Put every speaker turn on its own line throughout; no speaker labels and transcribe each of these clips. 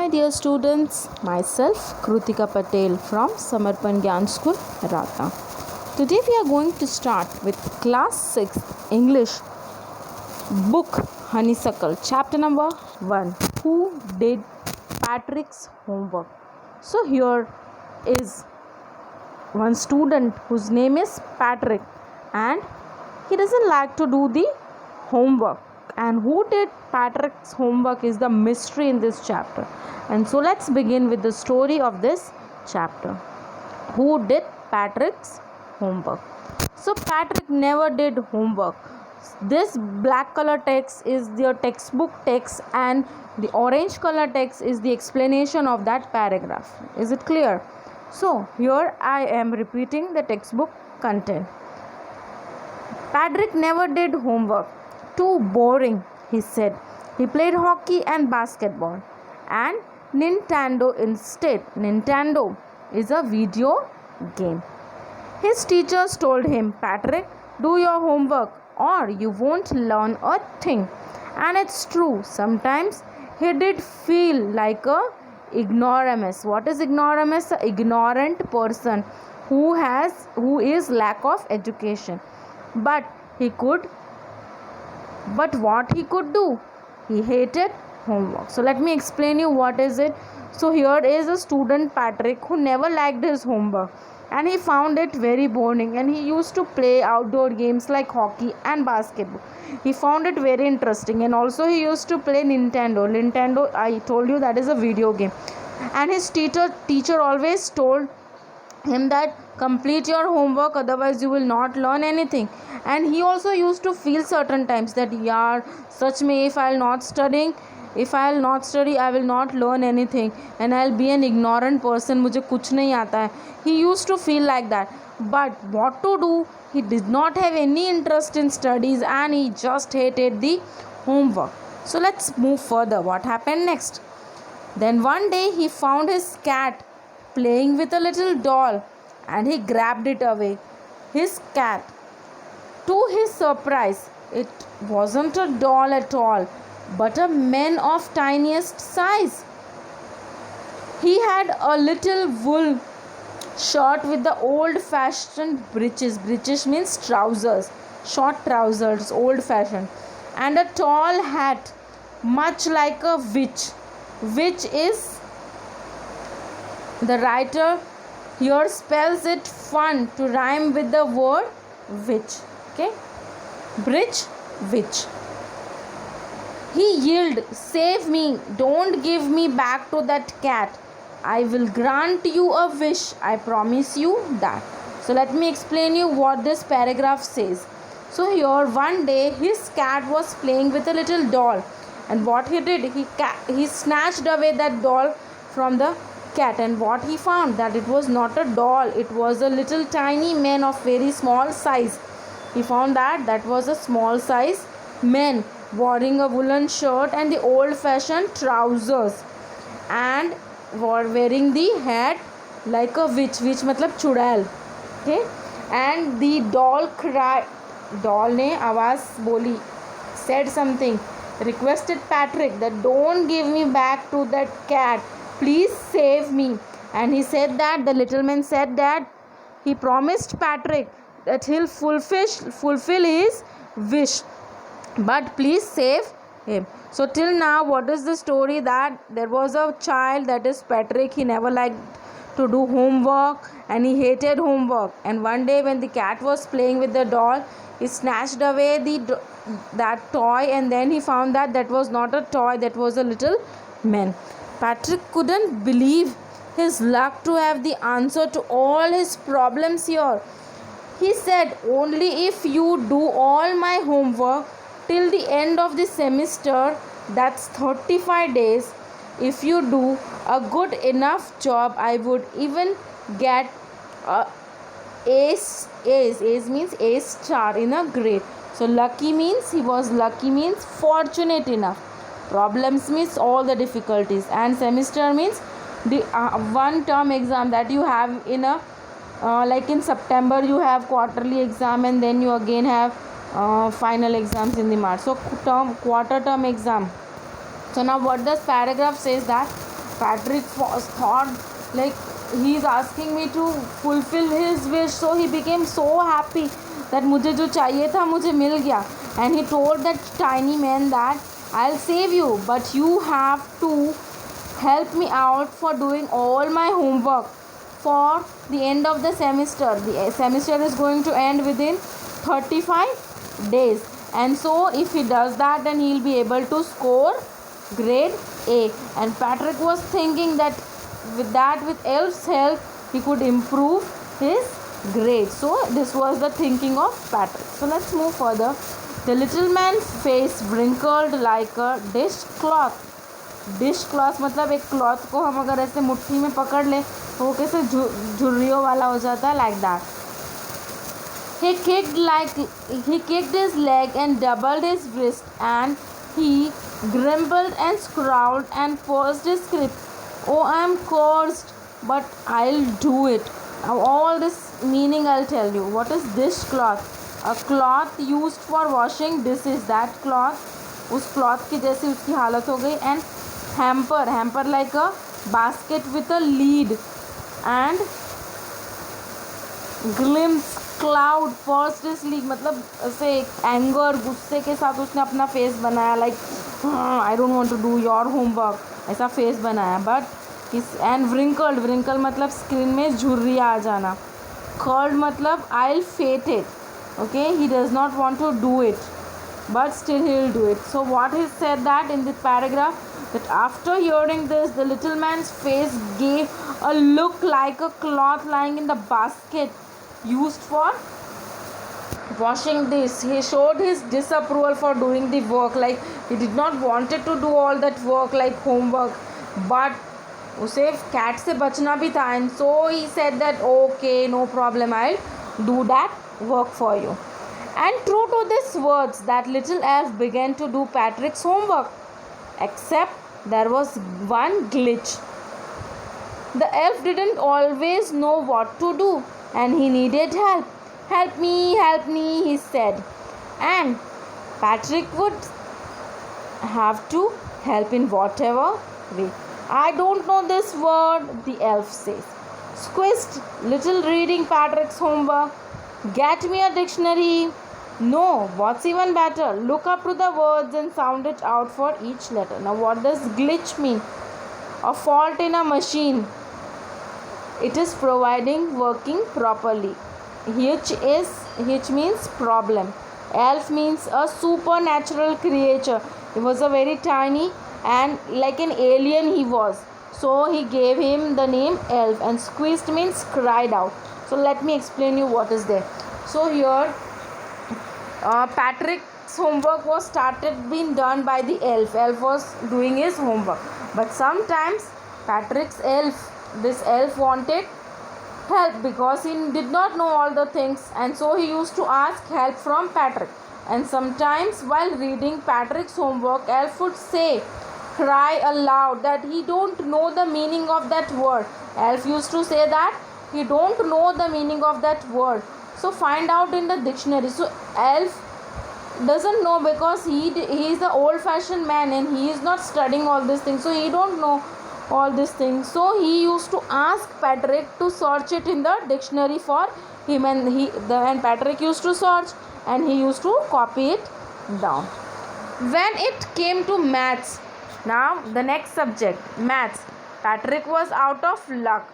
My dear students, myself Krutika Patel from Samarpan Gyan School, Ratna. Today we are going to start with class 6 English book Honeysuckle, chapter number 1. Who did Patrick's homework? So here is one student whose name is Patrick and he doesn't like to do the homework. And who did Patrick's homework is the mystery in this chapter. And so let's begin with the story of this chapter. Who did Patrick's homework? So Patrick never did homework. This black color text is the textbook text and the orange color text is the explanation of that paragraph. Is it clear? So here I am repeating the textbook content. Patrick never did homework. Too boring, he said. He played hockey and basketball and Nintendo instead. Nintendo is a video game. His teachers told him, Patrick, do your homework or you won't learn a thing. And it's true, sometimes he did feel like a ignoramus. What is ignoramus? An ignorant person who is lack of education. But what he could do? He hated homework. So let me explain you what is it. So here is a student Patrick who never liked his homework and he found it very boring, and he used to play outdoor games like hockey and basketball. He found it very interesting, and also he used to play Nintendo, I told you, that is a video game. And his teacher always told him that complete your homework, otherwise you will not learn anything. And he also used to feel certain times that such may if I'll not study I will not learn anything and I'll be an ignorant person, मुझे कुछ नहीं आता है. He used to feel like that. But what to do? He did not have any interest in studies and he just hated the homework. So let's move further. What happened next? Then one day he found his cat playing with a little doll and he grabbed it away. His cat, to his surprise, it wasn't a doll at all, but a man of tiniest size. He had a little wool shirt with the old-fashioned breeches. Breeches means trousers, short trousers, old-fashioned, and a tall hat, much like a witch. Witch is, the writer here spells it fun to rhyme with the word witch. Okay, bridge, witch. He yelled, save me, don't give me back to that cat. I will grant you a wish, I promise you that. So let me explain you what this paragraph says. So here one day his cat was playing with a little doll, and what he did, he snatched away that doll from the cat, and what he found, that it was not a doll, it was a little tiny man of very small size. He found that was a small size man wearing a woolen shirt and the old fashioned trousers and wearing the hat like a witch matlab chudail. Okay, and the doll cried. Doll ne आवाज बोली, said something, requested Patrick that don't give me back to that cat, please save me. And he said that the little man said that he promised Patrick that he'll fulfill his wish, but please save him. So till now, what is the story? That there was a child, that is Patrick. He never liked to do homework and he hated homework, and one day when the cat was playing with the doll, he snatched away that toy, and then he found that was not a toy, that was a little man. Patrick couldn't believe his luck to have the answer to all his problems here. He said, only if you do all my homework till the end of the semester, that's 35 days, if you do a good enough job, I would even get a Ace means A star in a grade. So lucky means he was lucky means fortunate enough. Problems means all the difficulties, and semester means the one term exam that you have in a like in September you have quarterly exam, and then you again have final exams in the March. So quarter term exam. So now what this paragraph says, that Patrick thought like he is asking me to fulfill his wish, so he became so happy that मुझे जो चाहिए था मुझे मिल गया. And he told that tiny man that I'll save you, but you have to help me out for doing all my homework for the end of the semester. The semester is going to end within 35 days, and so if he does that, then he'll be able to score grade A. And Patrick was thinking that with Elf's help he could improve his grade. So this was the thinking of Patrick. So let's move further. The little man's face wrinkled like a dishcloth. Dish cloth मतलब एक cloth को हम अगर ऐसे मुट्ठी में पकड़ लें तो वो कैसे झुर्रियों वाला हो जाता है, like that. He kicked his leg and doubled his wrist, and he grumbled and scowled and pursed his lips. Oh, I am cursed, but I'll do it. Now all this meaning I'll tell you. What is dishcloth? A cloth used for washing dishes. That cloth, उस cloth की जैसी उसकी हालत हो गई. And hamper like a basket with a lid, and glimpse cloud pursed his lips. मतलब ऐसे anger, गुस्से के साथ उसने अपना फेस बनाया, like I don't want to do your homework, ऐसा फेस बनाया. बट इस एंड wrinkled मतलब स्क्रीन में झुर्रियाँ आ जाना. curled मतलब I'll fate it. Okay, he does not want to do it, but still he'll do it. So what he said that in the paragraph, that after hearing this, the little man's face gave a look like a cloth lying in the basket used for washing this. He showed his disapproval for doing the work, like he did not wanted to do all that work like homework, but उसे cat से बचना भी था. And so he said that okay, no problem, I'll do that work for you. And true to these words, that little elf began to do Patrick's homework, except there was one glitch. The elf didn't always know what to do, and he needed help. Help me, he said. And Patrick would have to help in whatever way. I don't know this word, the elf says. Squished, little reading Patrick's homework. Get me a dictionary. No, what's even better, look up to the words and sound it out for each letter. Now what does glitch mean? A fault in a machine. It is providing working properly. Hitch means problem. Elf means a supernatural creature. He was a very tiny and like an alien he was. So he gave him the name elf. And squeezed means cried out. So let me explain you what is there. So here Patrick's homework was being done by the elf. Elf was doing his homework, but sometimes this elf wanted help because he did not know all the things, and so he used to ask help from Patrick. And sometimes while reading Patrick's homework, elf would cry aloud that he don't know the meaning of that word. Elf used to say that he don't know the meaning of that word, so find out in the dictionary. So elf doesn't know because he is the old fashioned man and he is not studying all these things, so he don't know all these things. So he used to ask Patrick to search it in the dictionary for him, and Patrick used to search and he used to copy it down. When it came to maths, now the next subject, maths, Patrick was out of luck.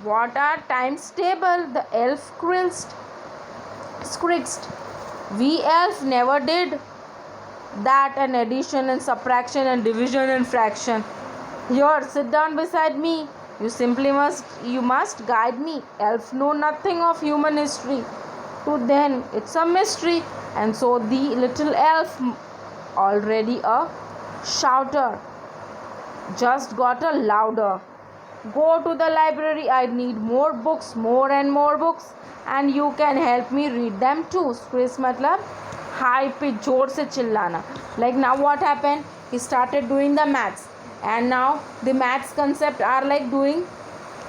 What are times table? The elf squeaked. We elf never did that, and addition and subtraction and division and fraction. Here, sit down beside me. You must guide me. Elf know nothing of human history. To them, it's a mystery. And so the little elf, already a shouter, just got a louder. Go to the library. I need more books, more and more books, and you can help me read them too. Squeeze मतलब high pitch, जोर से चिल्लाना. Like now what happened? He started doing the maths, and now the maths concept are like doing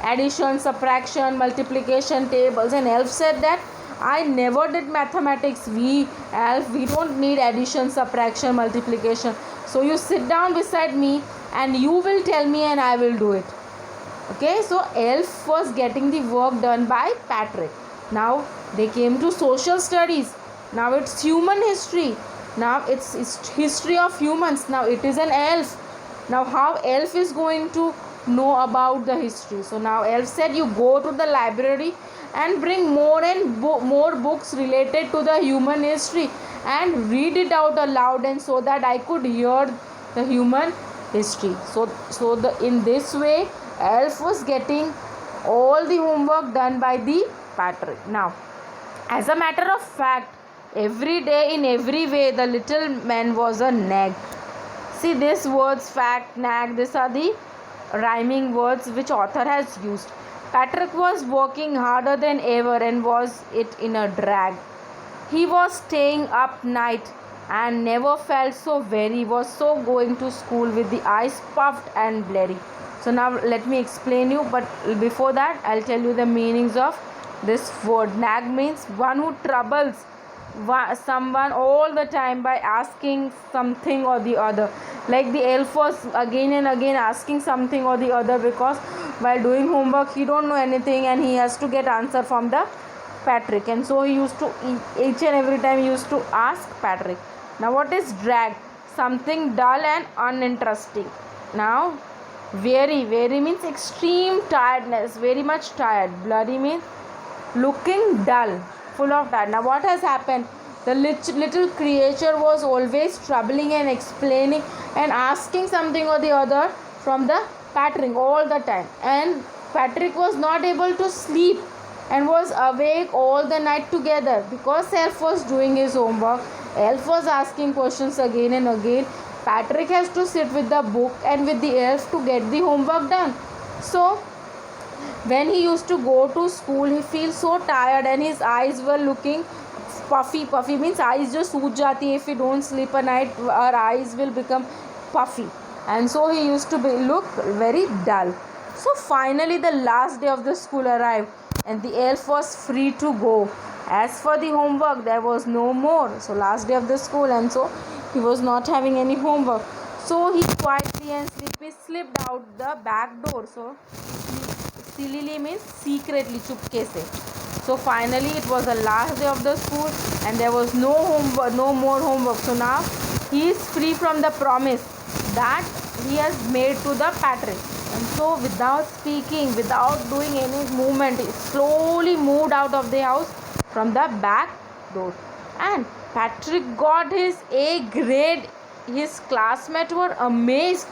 addition, subtraction, multiplication, tables. And elf said that I never did mathematics. We don't need addition, subtraction, multiplication. So you sit down beside me and you will tell me and I will do it. Okay, so Elf was getting the work done by Patrick. Now they came to social studies. Now it's human history. Now it's history of humans. Now it is an elf. Now how elf is going to know about the history? So now elf said, you go to the library and bring more and more books related to the human history and read it out aloud, and so that I could hear the human history. So the in this way elf was getting all the homework done by the Patrick. Now, as a matter of fact, every day in every way the little man was a nag. See, these words, fact, nag, these are the rhyming words which author has used. Patrick was working harder than ever and was it in a drag. He was staying up night and never felt so very, was so going to school with the eyes puffed and blurry. So now let me explain you, but before that I'll tell you the meanings of this word. Nag means one who troubles someone all the time by asking something or the other. Like the elf was again and again asking something or the other, because while doing homework he don't know anything and he has to get answer from the Patrick, and so he used to each and every time he used to ask Patrick. Now what is drag? Something dull and uninteresting. Now weary means extreme tiredness, very much tired. Bloody means looking dull, full of tired. Now what has happened? The little creature was always troubling and explaining and asking something or the other from the Patrick all the time, and Patrick was not able to sleep and was awake all the night together because elf was doing his homework. Elf was asking questions again and again. Patrick has to sit with the book and with the elf to get the homework done. So when he used to go to school, he feels so tired and his eyes were looking puffy. Puffy means eyes just सूज जाती है. If we don't sleep a night, our eyes will become puffy, and so he used to look very dull. So finally the last day of the school arrived and the elf was free to go. As for the homework, there was no more. So last day of the school, and so he was not having any homework. So he quietly and sleepy slipped out the back door. So silily means secretly, chupke se. So finally it was the last day of the school and there was no homework, no more homework. So now he is free from the promise that he has made to the Patrick. And so without speaking, without doing any movement, he slowly moved out of the house from the back door. And Patrick got his A grade. His classmates were amazed.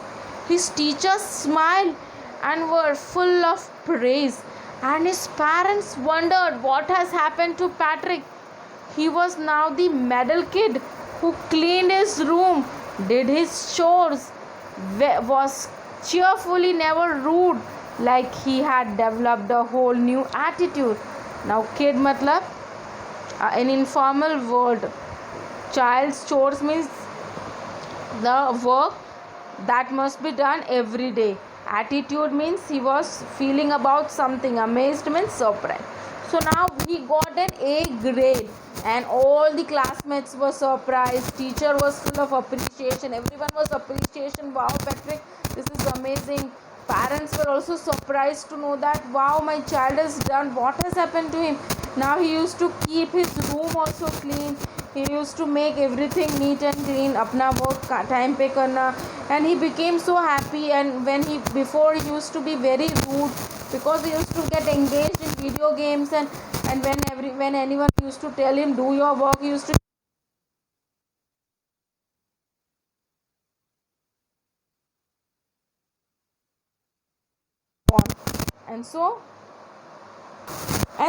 His teachers smiled and were full of praise. And his parents wondered what has happened to Patrick. He was now the medal kid who cleaned his room, did his chores, was cheerfully never rude, like he had developed a whole new attitude. Now kid matlab an informal word. Child's chores means the work that must be done every day. Attitude means he was feeling about something. Amazed means surprised. So now he got an A grade and all the classmates were surprised. Teacher was full of appreciation. Everyone was appreciation. Wow, Patrick, this is amazing. Parents were also surprised to know that, wow, my child has done, what has happened to him. Now he used to keep his room also clean. He used to make everything neat and clean, अपना work time पे करना, and he became so happy. And when he before he used to be very rude because he used to get engaged in video games, and when anyone used to tell him do your work, he used to and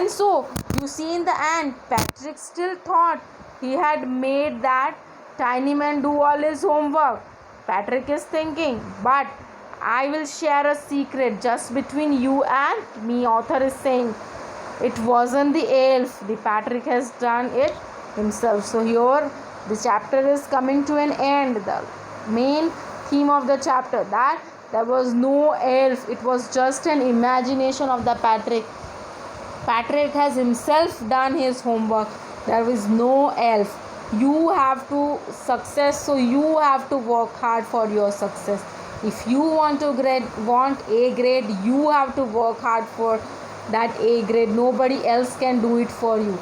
so you see in the end Patrick still thought he had made that tiny man do all his homework. Patrick is thinking, but I will share a secret just between you and me. Author is saying it wasn't the elf. The Patrick has done it himself. So here the chapter is coming to an end. The main theme of the chapter, that there was no elf. It was just an imagination of the Patrick. Patrick has himself done his homework. There is no elf. You have to success, so you have to work hard for your success. If you want A grade, you have to work hard for that A grade. Nobody else can do it for you.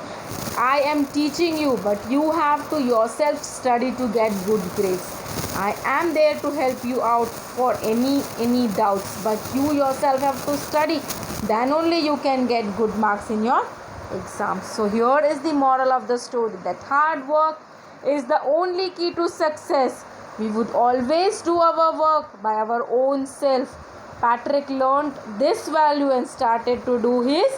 I am teaching you, but you have to yourself study to get good grades. I am there to help you out for any doubts, but you yourself have to study. Then only you can get good marks in your exams. So here is the moral of the story, that hard work is the only key to success. We would always do our work by our own self. Patrick learned this value and started to do his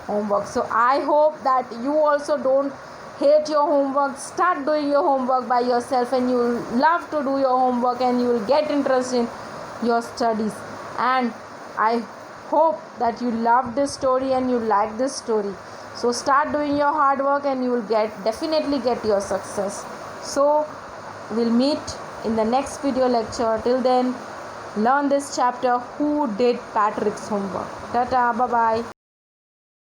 homework. So I hope that you also don't hate your homework. Start doing your homework by yourself, and you will love to do your homework, and you will get interest in your studies. And I hope that you love this story and you like this story. So start doing your hard work, and you will definitely get your success. So we'll meet in the next video lecture. Till then, learn this chapter, Who Did Patrick's Homework. Tata, bye bye.